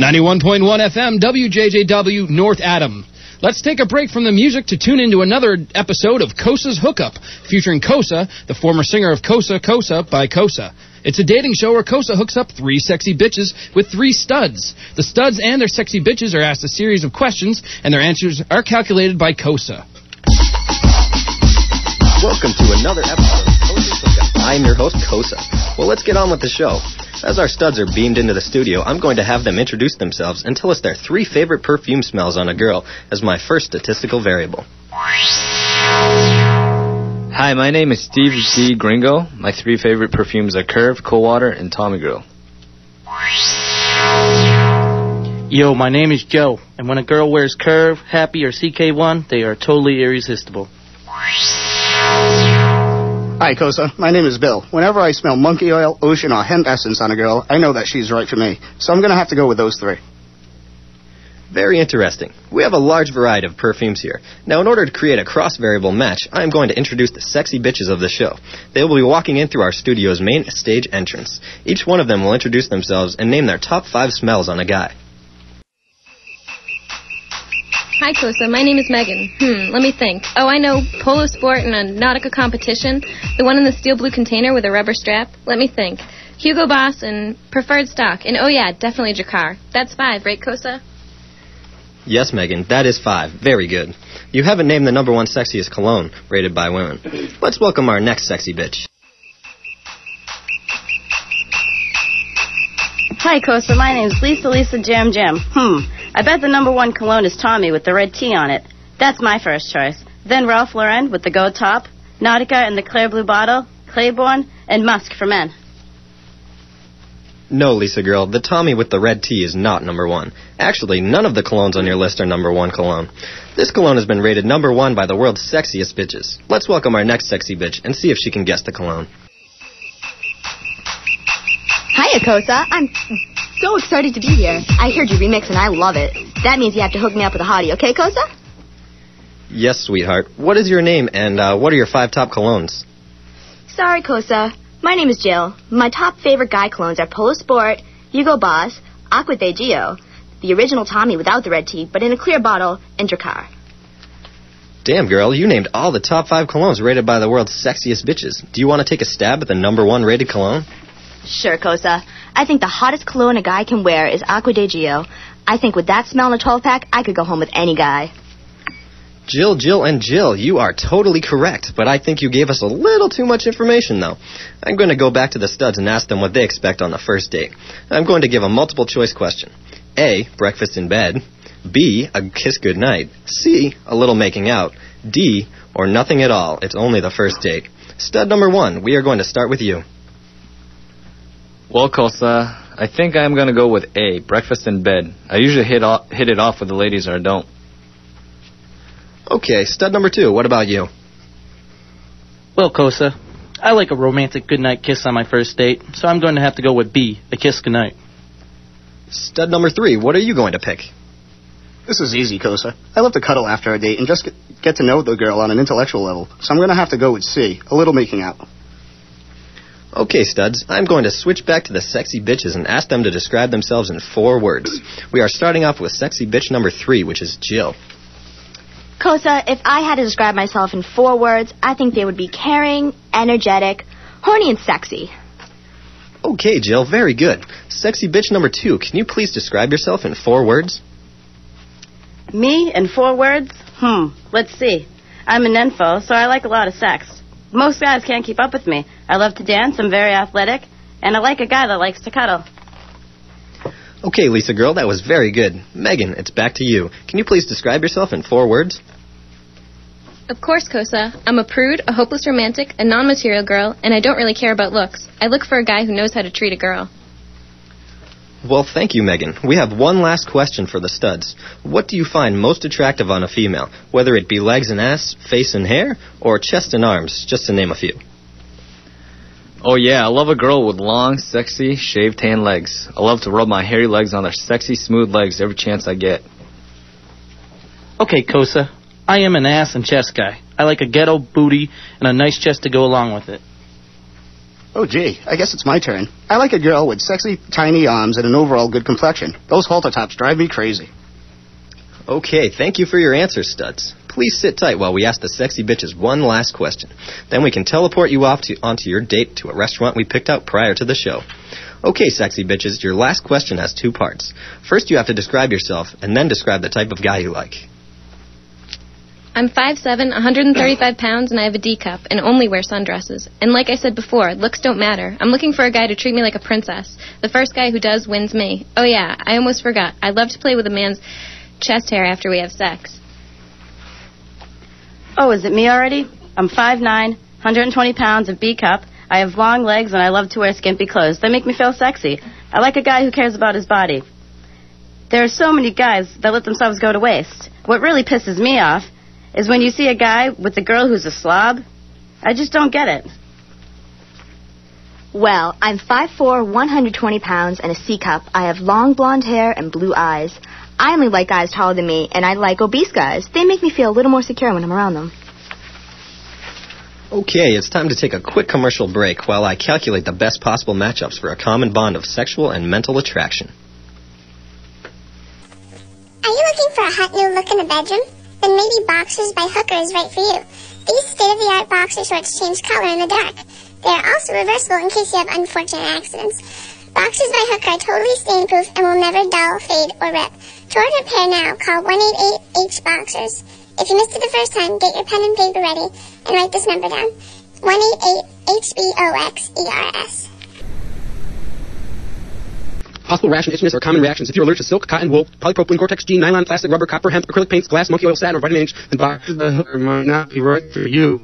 91.1 FM, WJJW, North Adam. Let's take a break from the music to tune into another episode of KOSA's Hookup, featuring KOSA, the former singer of KOSA, KOSA by KOSA. It's a dating show where KOSA hooks up 3 sexy bitches with 3 studs. The studs and their sexy bitches are asked a series of questions, and their answers are calculated by KOSA. Welcome to another episode of KOSA's Hookup. I'm your host, KOSA. Well, let's get on with the show. As our studs are beamed into the studio, I'm going to have them introduce themselves and tell us their 3 favorite perfume smells on a girl as my first statistical variable. Hi, my name is Steve C. Gringo. My 3 favorite perfumes are Curve, Cold Water, and Tommy Girl. Yo, my name is Joe, and when a girl wears Curve, Happy, or CK1, they are totally irresistible. Hi, KOSA. My name is Bill. Whenever I smell monkey oil, ocean, or hemp essence on a girl, I know that she's right for me. So I'm going to have to go with those 3. Very interesting. We have a large variety of perfumes here. Now, in order to create a cross-variable match, I am going to introduce the sexy bitches of the show. They will be walking in through our studio's main stage entrance. Each one of them will introduce themselves and name their top 5 smells on a guy. Hi, KOSA. My name is Megan. Let me think. Oh, I know. Polo Sport and a Nautica competition. The one in the steel blue container with a rubber strap. Let me think. Hugo Boss and Preferred Stock. And oh, yeah, definitely Jacquard. That's 5, right, KOSA? Yes, Megan, that is 5. Very good. You haven't named the number 1 sexiest cologne rated by women. Let's welcome our next sexy bitch. Hi, KOSA. My name is Lisa Jam. I bet the number 1 cologne is Tommy with the red T on it. That's my first choice. Then Ralph Lauren with the gold top, Nautica in the clear blue bottle, Claiborne, and Musk for men. No, Lisa girl, the Tommy with the red T is not number 1. Actually, none of the colognes on your list are number 1 cologne. This cologne has been rated number 1 by the world's sexiest bitches. Let's welcome our next sexy bitch and see if she can guess the cologne. Hiya, KOSA. I'm so excited to be here. I heard you remix and I love it. That means you have to hook me up with a hottie, okay, KOSA? Yes, sweetheart. What is your name and what are your 5 top colognes? Sorry, KOSA. My name is Jill. My top favorite guy colognes are Polo Sport, Hugo Boss, Aqua de Gio, the original Tommy without the red tea, but in a clear bottle, and Jacquard. Damn, girl, you named all the top 5 colognes rated by the world's sexiest bitches. Do you want to take a stab at the number 1 rated cologne? Sure, KOSA. I think the hottest cologne a guy can wear is Aqua de Gio. I think with that smell in a 12-pack, I could go home with any guy. Jill, you are totally correct, but I think you gave us a little too much information, though. I'm going to go back to the studs and ask them what they expect on the first date. I'm going to give a multiple-choice question. A, breakfast in bed. B, a kiss goodnight. C, a little making out. D, or nothing at all. It's only the first date. Stud number 1, we are going to start with you. Well, KOSA, I think I'm going to go with A, breakfast in bed. I usually hit it off with the ladies or I don't. Okay, stud number 2, what about you? Well, KOSA, I like a romantic goodnight kiss on my first date, so I'm going to have to go with B, a kiss goodnight. Stud number 3, what are you going to pick? This is easy, KOSA. I love to cuddle after a date and just get to know the girl on an intellectual level. So I'm going to have to go with C, a little making out. Okay, studs, I'm going to switch back to the sexy bitches and ask them to describe themselves in 4 words. We are starting off with sexy bitch number 3, which is Jill. KOSA, if I had to describe myself in 4 words, I think they would be caring, energetic, horny, and sexy. Okay, Jill, very good. Sexy bitch number 2, can you please describe yourself in 4 words? Me in 4 words? Let's see. I'm an info, so I like a lot of sex. Most guys can't keep up with me. I love to dance, I'm very athletic, and I like a guy that likes to cuddle. Okay, Lisa girl, that was very good. Megan, it's back to you. Can you please describe yourself in 4 words? Of course, KOSA. I'm a prude, a hopeless romantic, a non-material girl, and I don't really care about looks. I look for a guy who knows how to treat a girl. Well, thank you, Megan. We have one last question for the studs. What do you find most attractive on a female, whether it be legs and ass, face and hair, or chest and arms, just to name a few? Oh yeah, I love a girl with long, sexy, shaved tan legs. I love to rub my hairy legs on their sexy, smooth legs every chance I get. Okay, KOSA, I am an ass and chest guy. I like a ghetto booty and a nice chest to go along with it. Oh, gee, I guess it's my turn. I like a girl with sexy, tiny arms and an overall good complexion. Those halter tops drive me crazy. Okay, thank you for your answers, studs. Please sit tight while we ask the sexy bitches one last question. Then we can teleport you off onto your date to a restaurant we picked out prior to the show. Okay, sexy bitches, your last question has 2 parts. First, you have to describe yourself, and then describe the type of guy you like. I'm 5'7", 135 pounds, and I have a D cup, and only wear sundresses. And like I said before, looks don't matter. I'm looking for a guy to treat me like a princess. The first guy who does wins me. Oh yeah, I almost forgot. I love to play with a man's chest hair after we have sex. Oh, is it me already? I'm 5'9", 120 pounds of B cup. I have long legs, and I love to wear skimpy clothes. They make me feel sexy. I like a guy who cares about his body. There are so many guys that let themselves go to waste. What really pisses me off is when you see a guy with a girl who's a slob. I just don't get it. Well, I'm 5'4", 120 pounds, and a C cup. I have long blonde hair and blue eyes. I only like guys taller than me, and I like obese guys. They make me feel a little more secure when I'm around them. Okay, it's time to take a quick commercial break while I calculate the best possible matchups for a common bond of sexual and mental attraction. Are you looking for a hot new look in the bedroom? Then maybe Boxers by Hooker is right for you. These state-of-the-art boxer shorts change color in the dark. They are also reversible in case you have unfortunate accidents. Boxers by Hooker are totally stain-proof and will never dull, fade, or rip. To order a pair now, call 188H-BOXERS. If you missed it the first time, get your pen and paper ready and write this number down. 188HBOXERS. Possible rash and itchiness are common reactions. If you're allergic to silk, cotton, wool, polypropylene, Gore-Tex, jean, nylon, plastic, rubber, copper, hemp, acrylic paints, glass, monkey oil, satin, or vitamin H, then Boxers by Hooker might not be right for you.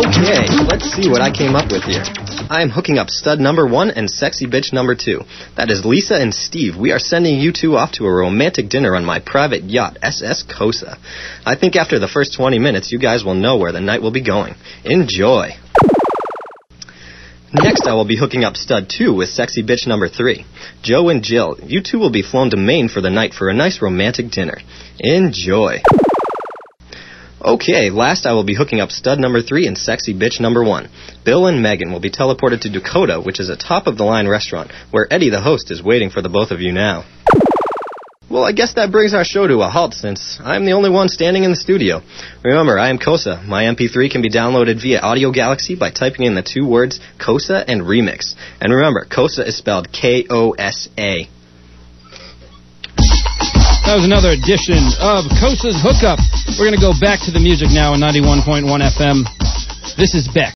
Okay, let's see what I came up with here. I am hooking up stud number 1 and sexy bitch number 2. That is Lisa and Steve. We are sending you two off to a romantic dinner on my private yacht, SS KOSA. I think after the first 20 minutes, you guys will know where the night will be going. Enjoy! Next, I will be hooking up stud 2 with sexy bitch number 3. Joe and Jill, you two will be flown to Maine for the night for a nice romantic dinner. Enjoy! Okay, last I will be hooking up stud number 3 and sexy bitch number 1. Bill and Megan will be teleported to Dakota, which is a top-of-the-line restaurant, where Eddie the host is waiting for the both of you now. Well, I guess that brings our show to a halt since I'm the only one standing in the studio. Remember, I am KOSA. My MP3 can be downloaded via Audio Galaxy by typing in the 2 words KOSA and Remix. And remember, KOSA is spelled K-O-S-A. That was another edition of KOSA's Hookup. We're going to go back to the music now on 91.1 FM. This is Beck.